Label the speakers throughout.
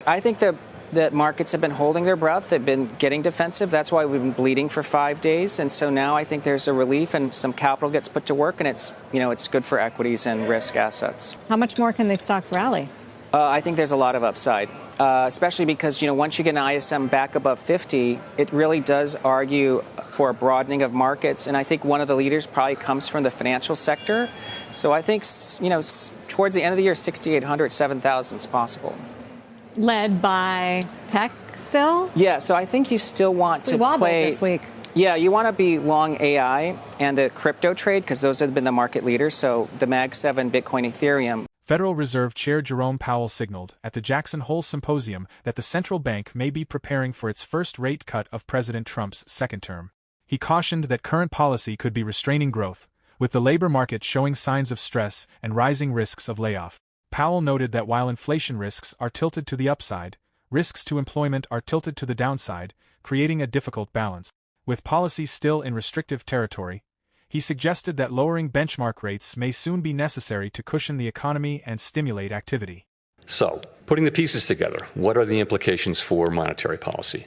Speaker 1: I think that markets have been holding their breath. They've been getting defensive. That's why we've been bleeding for 5 days. And so now I think there's a relief and some capital gets put to work, and it's good for equities and risk assets.
Speaker 2: How much more can these stocks rally?
Speaker 1: I think there's a lot of upside, especially because, once you get an ISM back above 50, it really does argue for a broadening of markets. And I think one of the leaders probably comes from the financial sector. So I think, towards the end of the year, 6,800, 7,000 is possible.
Speaker 2: Led by tech still?
Speaker 1: Yeah, so I think you still want to play
Speaker 2: this week.
Speaker 1: Yeah, you want to be long AI and the crypto trade because those have been the market leaders. So the Mag 7, Bitcoin, Ethereum.
Speaker 3: Federal Reserve Chair Jerome Powell signaled at the Jackson Hole Symposium that the central bank may be preparing for its first rate cut of President Trump's second term. He cautioned that current policy could be restraining growth, with the labor market showing signs of stress and rising risks of layoff. Powell noted that while inflation risks are tilted to the upside, risks to employment are tilted to the downside, creating a difficult balance. With policy still in restrictive territory, he suggested that lowering benchmark rates may soon be necessary to cushion the economy and stimulate activity.
Speaker 4: So, putting the pieces together, what are the implications for monetary policy?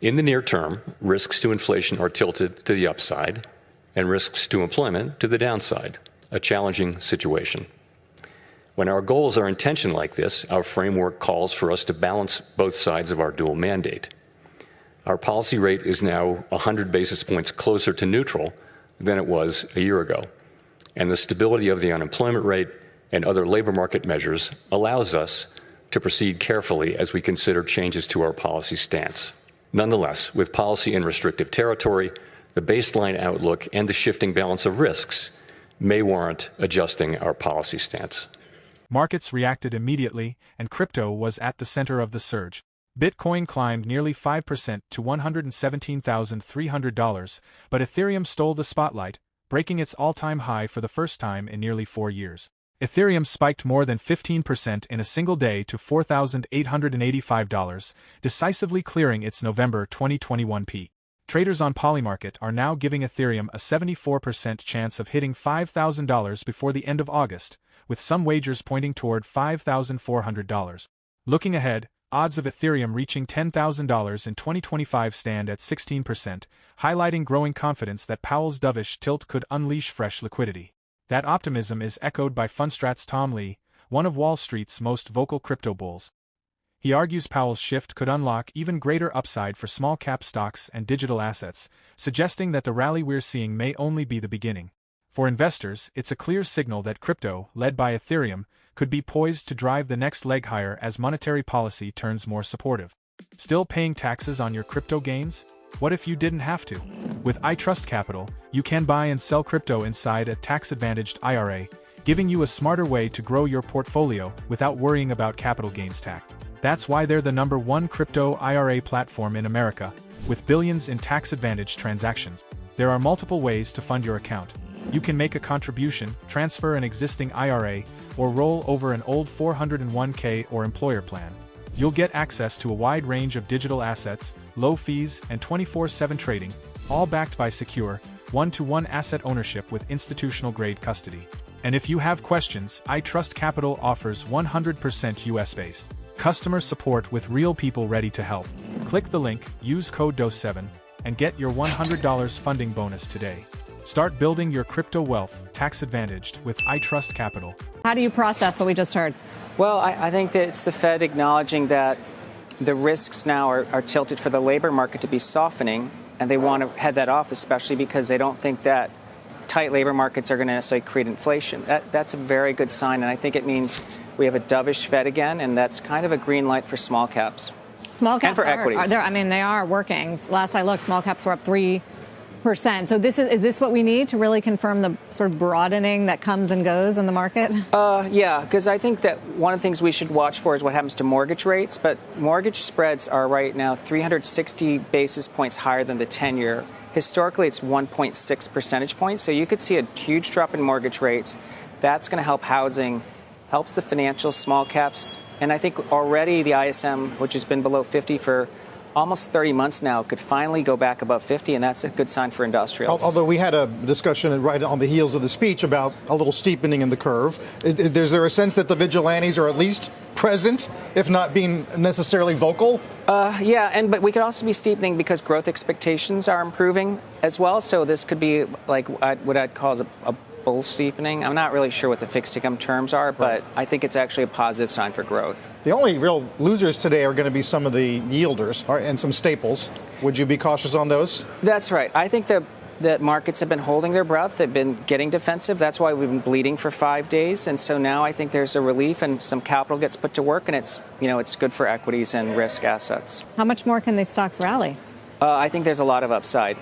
Speaker 4: In the near term, risks to inflation are tilted to the upside, and risks to employment to the downside, a challenging situation. When our goals are in tension like this, our framework calls for us to balance both sides of our dual mandate. Our policy rate is now 100 basis points closer to neutral than it was a year ago, and the stability of the unemployment rate and other labor market measures allows us to proceed carefully as we consider changes to our policy stance. Nonetheless, with policy in restrictive territory, the baseline outlook and the shifting balance of risks may warrant adjusting our policy stance.
Speaker 3: Markets reacted immediately, and crypto was at the center of the surge. Bitcoin climbed nearly 5% to $117,300, but Ethereum stole the spotlight, breaking its all-time high for the first time in nearly 4 years. Ethereum spiked more than 15% in a single day to $4,885, decisively clearing its November 2021 peak. Traders on Polymarket are now giving Ethereum a 74% chance of hitting $5,000 before the end of August, with some wagers pointing toward $5,400. Looking ahead, odds of Ethereum reaching $10,000 in 2025 stand at 16%, highlighting growing confidence that Powell's dovish tilt could unleash fresh liquidity. That optimism is echoed by Fundstrat's Tom Lee, one of Wall Street's most vocal crypto bulls. He argues Powell's shift could unlock even greater upside for small-cap stocks and digital assets, suggesting that the rally we're seeing may only be the beginning. For investors, it's a clear signal that crypto, led by Ethereum, could be poised to drive the next leg higher as monetary policy turns more supportive. Still paying taxes on your crypto gains? What if you didn't have to? With ITrust Capital, you can buy and sell crypto inside a tax-advantaged IRA, giving you a smarter way to grow your portfolio without worrying about capital gains tax. That's why they're the #1 crypto IRA platform in America, with billions in tax-advantaged transactions. There are multiple ways to fund your account. You can make a contribution, transfer an existing IRA, or roll over an old 401k or employer plan. You'll get access to a wide range of digital assets, low fees, and 24/7 trading, all backed by secure, one-to-one asset ownership with institutional-grade custody. And if you have questions, ITrust Capital offers 100% US-based customer support with real people ready to help. Click the link, use code DOSE7, and get your $100 funding bonus today. Start building your crypto wealth, tax-advantaged, with ITrust Capital.
Speaker 2: How do you process what we just heard?
Speaker 1: Well, I think that it's the Fed acknowledging that the risks now are tilted for the labor market to be softening, and they want to head that off, especially because they don't think that tight labor markets are going to necessarily create inflation. That's a very good sign, and I think it means we have a dovish Fed again, and that's kind of a green light for small caps.
Speaker 2: Small caps
Speaker 1: and for equities.
Speaker 2: They are working. Last I looked, small caps were up 3%. So is this what we need to really confirm the sort of broadening that comes and goes in the market?
Speaker 1: Yeah, because I think that one of the things we should watch for is what happens to mortgage rates. But mortgage spreads are right now 360 basis points higher than the 10-year. Historically, it's 1.6 percentage points. So you could see a huge drop in mortgage rates. That's going to help housing, helps the financial small caps. And I think already the ISM, which has been below 50 for almost 30 months now, could finally go back above 50, and that's a good sign for industrials.
Speaker 5: Although we had a discussion right on the heels of the speech about a little steepening in the curve. Is there a sense that the vigilantes are at least present, if not being necessarily vocal?
Speaker 1: Yeah, but we could also be steepening because growth expectations are improving as well. So this could be like what I'd call a bull steepening. I'm not really sure what the fixed income terms are, but I think it's actually a positive sign for growth.
Speaker 5: The only real losers today are going to be some of the yielders and some staples. Would you be cautious on those?
Speaker 1: That's right. I think that markets have been holding their breath. They've been getting defensive. That's why we've been bleeding for 5 days. And so now I think there's a relief and some capital gets put to work, and it's good for equities and risk assets.
Speaker 2: How much more can these stocks rally?
Speaker 1: I think there's a lot of upside.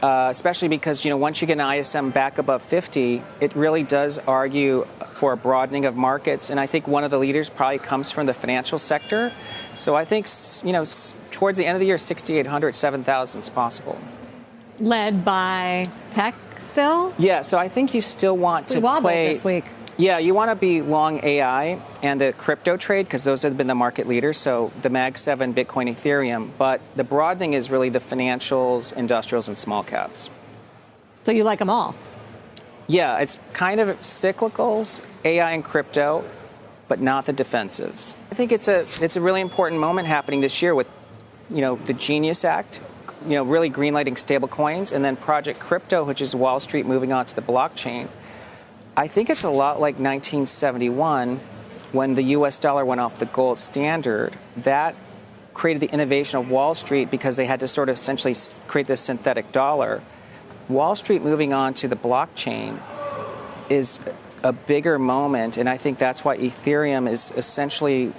Speaker 1: Especially because, once you get an ISM back above 50, it really does argue for a broadening of markets. And I think one of the leaders probably comes from the financial sector. So I think, towards the end of the year, 6,800, 7,000 is possible.
Speaker 2: Led by tech still?
Speaker 1: Yeah, so I think you still want to play
Speaker 2: this week.
Speaker 1: Yeah, you want to be long AI and the crypto trade because those have been the market leaders. So the Mag 7, Bitcoin, Ethereum. But the broadening is really the financials, industrials, and small caps.
Speaker 2: So you like them all?
Speaker 1: Yeah, it's kind of cyclicals, AI and crypto, but not the defensives. I think it's a really important moment happening this year with, the Genius Act, really greenlighting stable coins, and then Project Crypto, which is Wall Street moving on to the blockchain. I think it's a lot like 1971 when the U.S. dollar went off the gold standard. That created the innovation of Wall Street because they had to sort of essentially create this synthetic dollar. Wall Street moving on to the blockchain is a bigger moment, and I think that's why Ethereum is essentially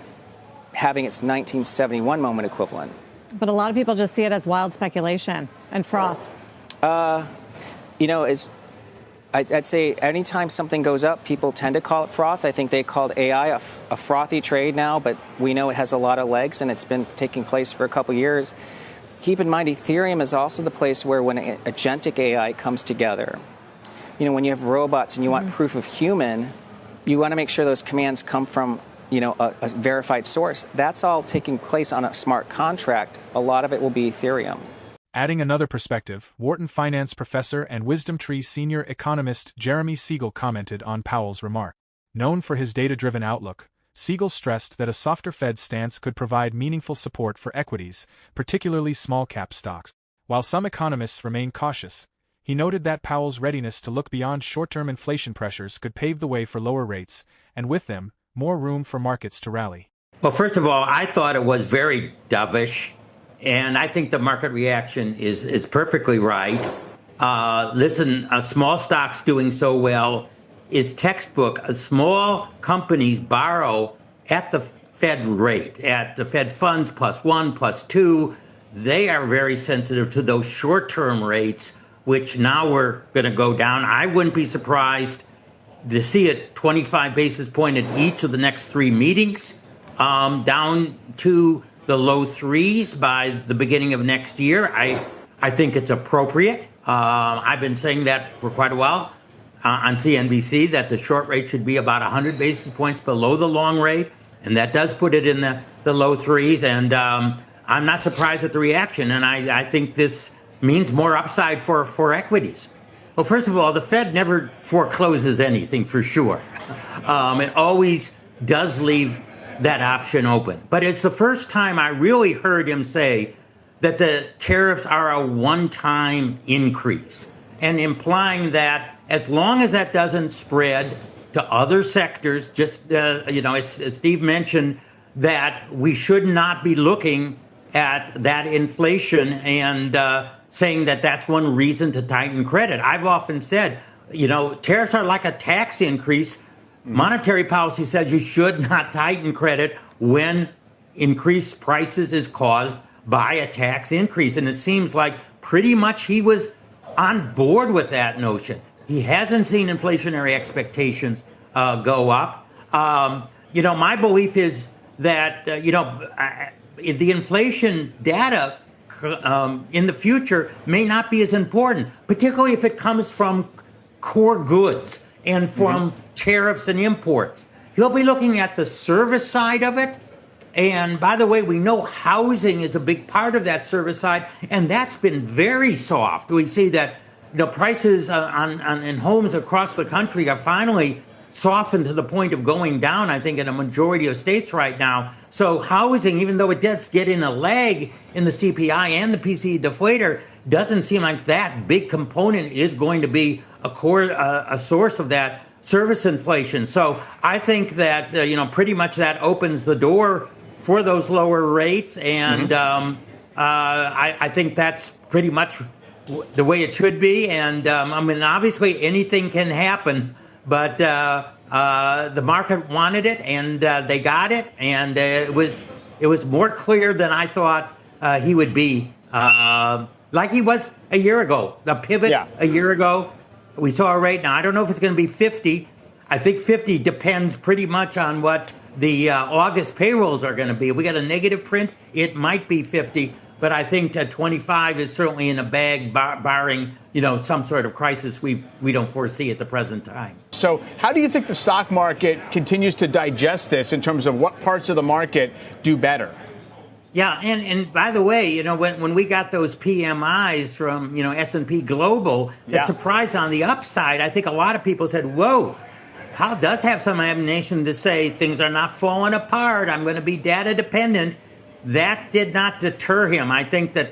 Speaker 1: having its 1971 moment equivalent.
Speaker 2: But a lot of people just see it as wild speculation and froth.
Speaker 1: I'd say anytime something goes up, people tend to call it froth. I think they called AI a frothy trade now, but we know it has a lot of legs, and it's been taking place for a couple years. Keep in mind, Ethereum is also the place where when agentic AI comes together, when you have robots and you want proof of human, you want to make sure those commands come from, a verified source. That's all taking place on a smart contract. A lot of it will be Ethereum.
Speaker 3: Adding another perspective, Wharton finance professor and Wisdom Tree senior economist Jeremy Siegel commented on Powell's remark. Known for his data-driven outlook, Siegel stressed that a softer Fed stance could provide meaningful support for equities, particularly small-cap stocks. While some economists remain cautious, he noted that Powell's readiness to look beyond short-term inflation pressures could pave the way for lower rates, and with them, more room for markets to rally.
Speaker 6: Well, first of all, I thought it was very dovish. And I think the market reaction is perfectly right. Listen, small stocks doing so well is textbook. Small companies borrow at the Fed rate, at the Fed funds +1, +2. They are very sensitive to those short-term rates, which now we're going to go down. I wouldn't be surprised to see it 25 basis point at each of the next 3 meetings, down to the low 3s by the beginning of next year. I think it's appropriate. I've been saying that for quite a while on CNBC, that the short rate should be about 100 basis points below the long rate, and that does put it in the low 3s, and I'm not surprised at the reaction, and I think this means more upside for equities. Well, first of all, the Fed never forecloses anything for sure. It always does leave that option open. But it's the first time I really heard him say that the tariffs are a one-time increase, and implying that as long as that doesn't spread to other sectors, just, as Steve mentioned, that we should not be looking at that inflation and saying that that's one reason to tighten credit. I've often said, tariffs are like a tax increase. Monetary policy says you should not tighten credit when increased prices is caused by a tax increase. And it seems like pretty much he was on board with that notion. He hasn't seen inflationary expectations go up. My belief is that, the inflation data in the future may not be as important, particularly if it comes from core goods and from tariffs and imports. He'll be looking at the service side of it And by the way, we know housing is a big part of that service side, and that's been very soft. We see that prices in homes across the country are finally softened to the point of going down, I think, in a majority of states right now. So housing, even though it does get in a lag in the CPI and the PCE deflator, doesn't seem like that big component is going to be a source of that service inflation. So I think that, pretty much that opens the door for those lower rates. And I think that's pretty much the way it should be. And obviously anything can happen, but the market wanted it, and they got it. And it was more clear than I thought he would be, like he was a year ago. The pivot a year ago, we saw a rate. Now, I don't know if it's going to be 50. I think 50 depends pretty much on what the August payrolls are going to be. If we got a negative print, it might be 50. But I think 25 is certainly in a bag, barring some sort of crisis we don't foresee at the present time.
Speaker 7: So how do you think the stock market continues to digest this in terms of what parts of the market do better?
Speaker 6: Yeah, and by the way, when we got those PMIs from S&P Global, that surprised on the upside. I think a lot of people said, "Whoa, Powell does have some ammunition to say things are not falling apart. I'm going to be data dependent." That did not deter him. I think that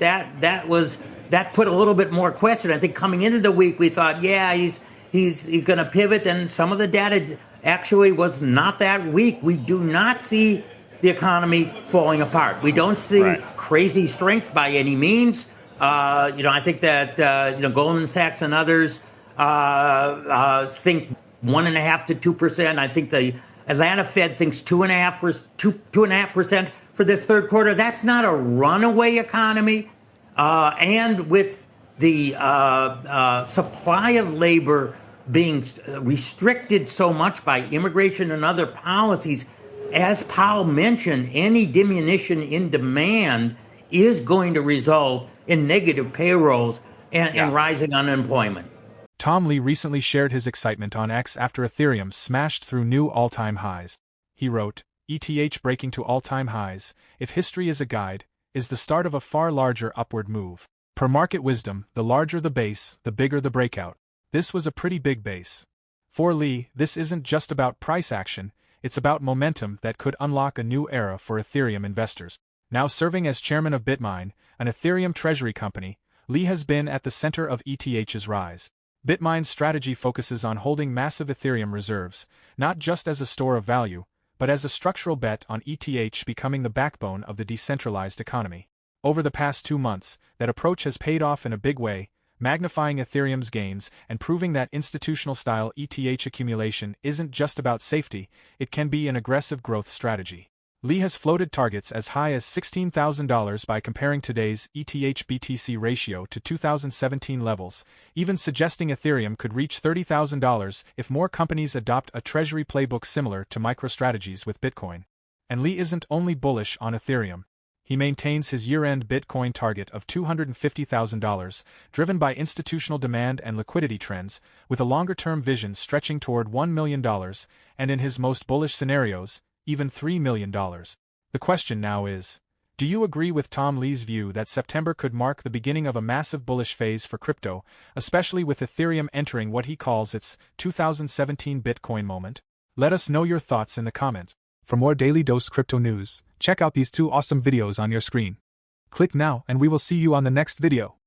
Speaker 6: put a little bit more question. I think coming into the week, we thought, he's going to pivot, and some of the data actually was not that weak. We do not see the economy falling apart. We don't see crazy strength by any means. I think that Goldman Sachs and others think 1.5% to 2%. I think the Atlanta Fed thinks 2.5% for this third quarter. That's not a runaway economy. And with the supply of labor being restricted so much by immigration and other policies, as Powell mentioned, any diminution in demand is going to result in negative payrolls and rising unemployment.
Speaker 3: Tom Lee recently shared his excitement on X after Ethereum smashed through new all-time highs. He wrote, "ETH breaking to all-time highs, if history is a guide, is the start of a far larger upward move. Per market wisdom, the larger the base, the bigger the breakout. This was a pretty big base." For Lee, this isn't just about price action, it's about momentum that could unlock a new era for Ethereum investors. Now serving as chairman of Bitmine, an Ethereum treasury company, Lee has been at the center of ETH's rise. Bitmine's strategy focuses on holding massive Ethereum reserves, not just as a store of value, but as a structural bet on ETH becoming the backbone of the decentralized economy. Over the past 2 months, that approach has paid off in a big way, magnifying Ethereum's gains and proving that institutional-style ETH accumulation isn't just about safety, it can be an aggressive growth strategy. Lee has floated targets as high as $16,000 by comparing today's ETH-BTC ratio to 2017 levels, even suggesting Ethereum could reach $30,000 if more companies adopt a treasury playbook similar to MicroStrategy's with Bitcoin. And Lee isn't only bullish on Ethereum. He maintains his year-end Bitcoin target of $250,000, driven by institutional demand and liquidity trends, with a longer-term vision stretching toward $1 million, and in his most bullish scenarios, even $3 million. The question now is, do you agree with Tom Lee's view that September could mark the beginning of a massive bullish phase for crypto, especially with Ethereum entering what he calls its 2017 Bitcoin moment? Let us know your thoughts in the comments. For more Daily Dose Crypto news, check out these 2 awesome videos on your screen. Click now and we will see you on the next video.